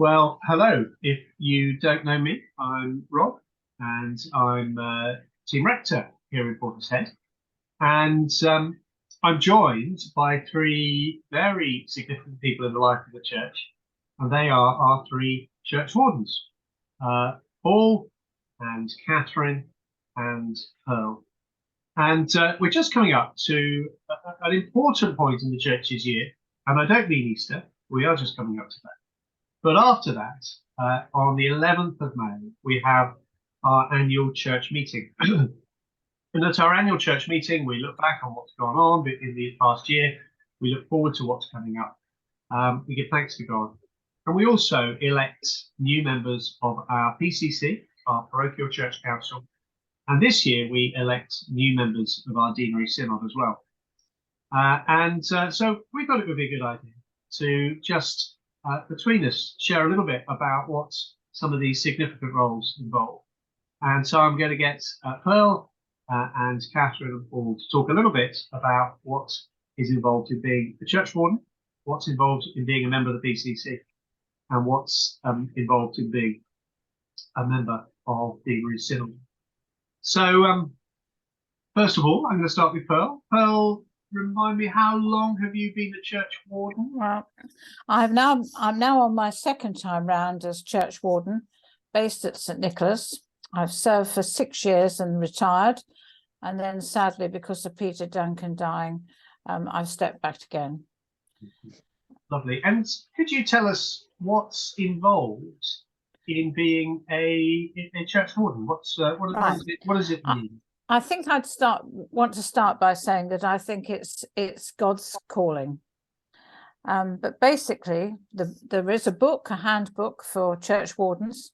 Well, hello. If you don't know me, I'm Rob, and I'm team rector here in Portishead. And I'm joined by three very significant people in the life of the church, and they are our three church wardens, Paul and Catherine and Pearl. And we're just coming up to an important point in the church's year, and I don't mean Easter. We are just coming up to that. But after that, on the 11th of May, we have our annual church meeting. And at our annual church meeting, we look back on what's gone on in the past year. We look forward to what's coming up. We give thanks to God. And we also elect new members of our PCC, our Parochial Church Council. And this year, we elect new members of our Deanery Synod as well. So we thought it would be a good idea to just between us, share a little bit about what some of these significant roles involve. And so I'm going to get Pearl and Catherine and Paul to talk a little bit about what is involved in being a church warden, what's involved in being a member of the PCC, and what's involved in being a member of Deanery Synod. So first of all, I'm going to start with Pearl. Pearl, remind me, how long have you been a church warden? Well, I'm now on my second time round as church warden, based at St Nicholas. I've served for 6 years and retired, and then sadly, because of Peter Duncan dying, I've stepped back again. Lovely. And could you tell us what's involved in being a church warden? What does it mean? I think I'd want to start by saying that I think it's God's calling. But basically, there is a handbook for church wardens,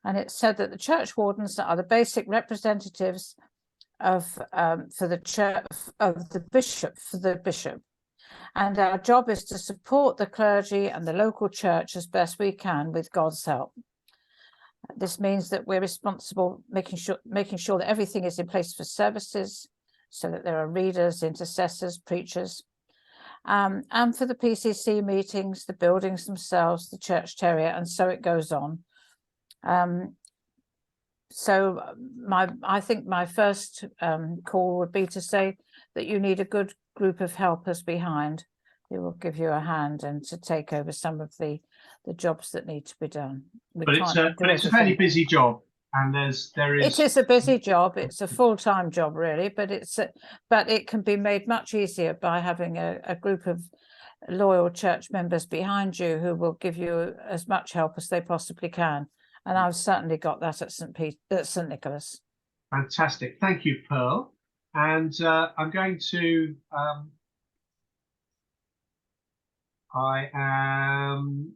and it said that the church wardens are the basic representatives for the bishop, and our job is to support the clergy and the local church as best we can with God's help. This means that we're responsible making sure that everything is in place for services, so that there are readers, intercessors, preachers, and for the PCC meetings, the buildings themselves, the church terrier, and so it goes on. I think my first call would be to say that you need a good group of helpers behind who will give you a hand and to take over some of the jobs that need to be done. But it's a fairly busy job, and there is. It is a busy job. It's a full-time job, really, but it can be made much easier by having a group of loyal church members behind you who will give you as much help as they possibly can. And I've certainly got that at St Nicholas. Fantastic, thank you, Pearl. And I'm going to. I am.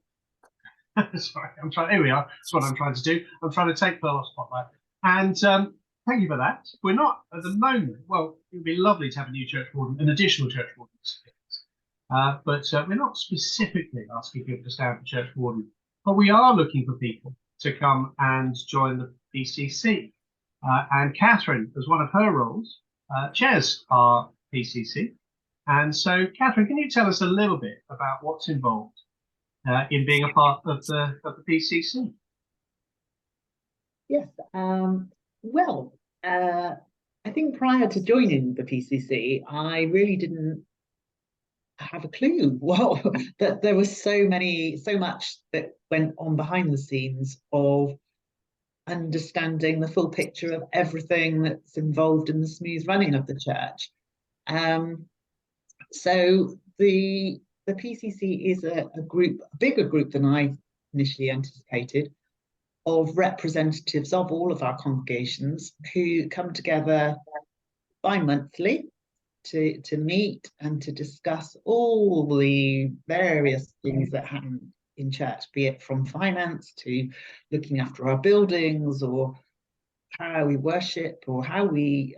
Sorry, I'm trying. Here we are. That's what I'm trying to do. I'm trying to take Pearl off spotlight. And thank you for that. We're not at the moment. Well, it would be lovely to have a new church warden, an additional church warden. But we're not specifically asking people to stand for church warden. But we are looking for people to come and join the PCC. And Catherine, as one of her roles, chairs our PCC. And so, Catherine, can you tell us a little bit about what's involved in being a part of the PCC? Yes. I think prior to joining the PCC, I really didn't have a clue that there was so much that went on behind the scenes of understanding the full picture of everything that's involved in the smooth running of the church. So the PCC is a bigger group than I initially anticipated, of representatives of all of our congregations who come together bi-monthly to meet and to discuss all the various things that happen in church, be it from finance to looking after our buildings, or how we worship, or how we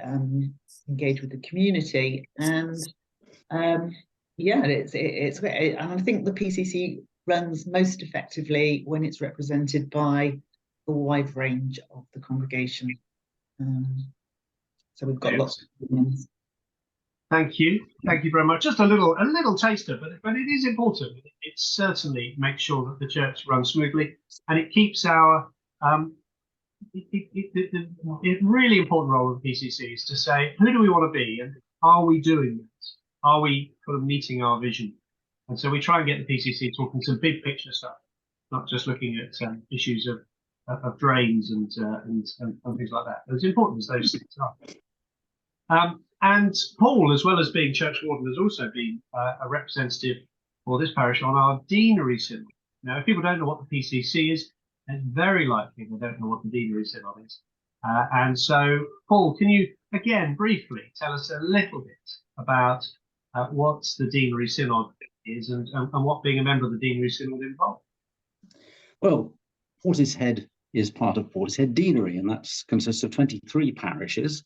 engage with the community. And and I think the PCC runs most effectively when it's represented by a wide range of the congregation. So we've got lots of opinions. Thank you very much. Just a little taster, but it is important. It certainly makes sure that the church runs smoothly, and it keeps our the really important role of the PCC is to say, who do we want to be, and are we doing that? Are we kind of meeting our vision? And so we try and get the PCC talking some big picture stuff, not just looking at issues of drains and things like that. As important as those things are. And Paul, as well as being church warden, has also been a representative for this parish on our deanery synod. Now, if people don't know what the PCC is, it's very likely they don't know what the deanery synod is. And so, Paul, can you again briefly tell us a little bit about what the deanery synod is and what being a member of the deanery synod involves? Well, Portishead is part of Portishead Deanery, and that consists of 23 parishes.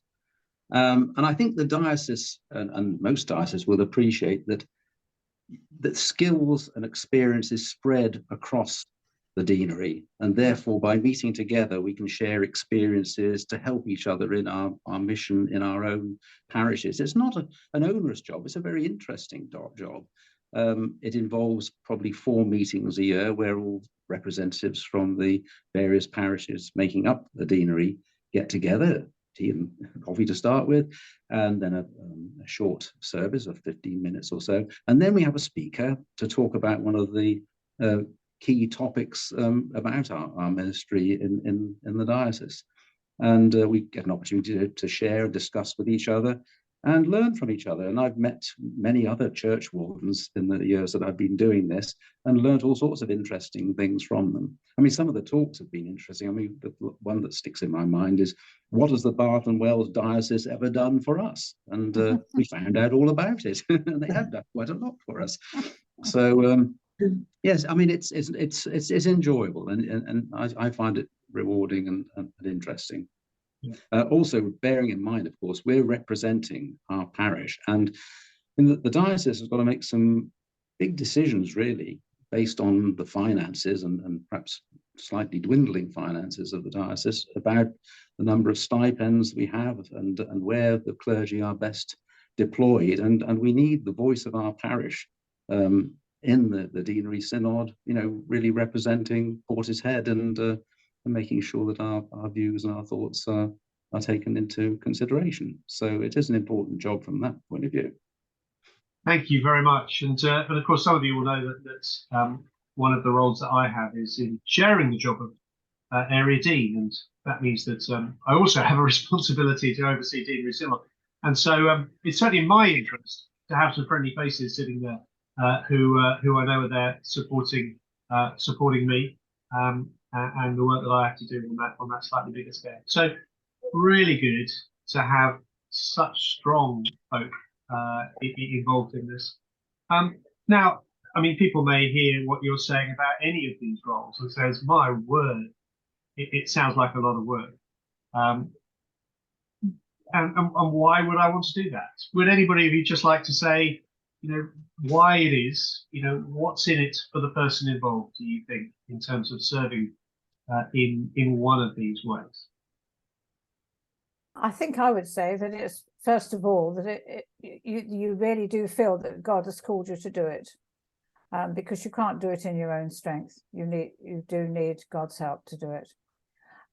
And I think the diocese and most dioceses will appreciate that skills and experiences spread across the deanery, and therefore by meeting together we can share experiences to help each other in our mission in our own parishes. It's not an onerous job, it's a very interesting job. It involves probably 4 meetings a year where all representatives from the various parishes making up the deanery get together, tea and coffee to start with, and then a short service of 15 minutes or so. And then we have a speaker to talk about one of the key topics about our ministry in the diocese. And we get an opportunity to share and discuss with each other and learn from each other. And I've met many other church wardens in the years that I've been doing this and learned all sorts of interesting things from them. I mean, some of the talks have been interesting. I mean, the one that sticks in my mind is, what has the Bath and Wells Diocese ever done for us? And we found out all about it. And they have done quite a lot for us. So yes, I mean, it's enjoyable, and I find it rewarding and interesting. Also, bearing in mind, of course, we're representing our parish, and the diocese has got to make some big decisions, really, based on the finances and perhaps slightly dwindling finances of the diocese, about the number of stipends we have and where the clergy are best deployed, and we need the voice of our parish in the deanery synod, you know, really representing Portishead and making sure that our views and our thoughts are taken into consideration. So it is an important job from that point of view. Thank you very much. And of course, some of you will know that one of the roles that I have is in sharing the job of area dean, and that means that I also have a responsibility to oversee deanery synod. And so it's certainly in my interest to have some friendly faces sitting there who I know are there supporting me and the work that I have to do on that slightly bigger scale. So really good to have such strong folk involved in this. Now, I mean, people may hear what you're saying about any of these roles and says, my word, it sounds like a lot of work. And why would I want to do that? Would anybody of you just like to say, you know, why it is, you know, what's in it for the person involved, do you think, in terms of serving in one of these ways? I think I would say that it's, first of all, that you really do feel that God has called you to do it, because you can't do it in your own strength. You do need God's help to do it.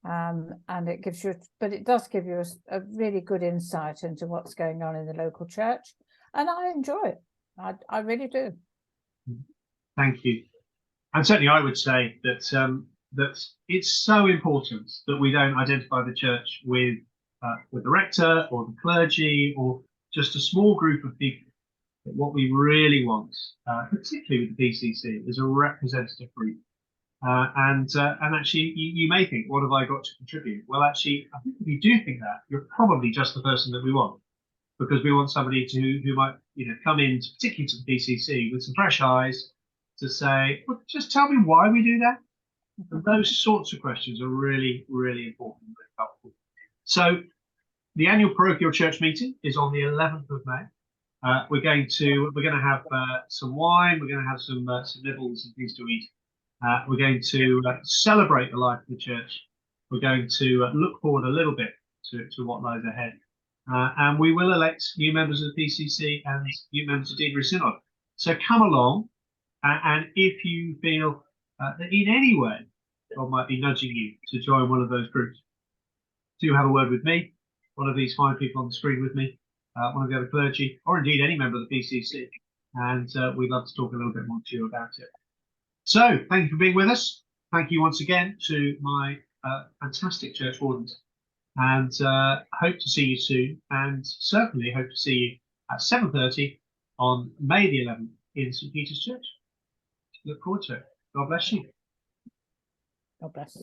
And it gives you, but it does give you a really good insight into what's going on in the local church, and I enjoy it. I really do. Thank you. And certainly, I would say that that it's so important that we don't identify the church with the rector or the clergy or just a small group of people. But what we really want, particularly with the PCC, is a representative group. And actually, you may think, what have I got to contribute? Well, actually, I think if you do think that, you're probably just the person that we want, because we want somebody who might, you know, come in, particularly to the PCC, with some fresh eyes to say, well, just tell me why we do that. And those sorts of questions are really, really important and really helpful. So the annual parochial church meeting is on the 11th of May. We're going to have some wine. We're going to have some nibbles and things to eat. We're going to celebrate the life of the church. We're going to look forward a little bit to what lies ahead. And we will elect new members of the PCC and new members of Deanery Synod. So come along, and if you feel that in any way God might be nudging you to join one of those groups, do have a word with me, one of these fine people on the screen with me, one of the other clergy, or indeed any member of the PCC, and we'd love to talk a little bit more to you about it. So thank you for being with us. Thank you once again to my fantastic church wardens, and hope to see you soon, and certainly hope to see you at 7:30 on May the 11th in St. Peter's Church. Look forward to it. God bless you. God bless.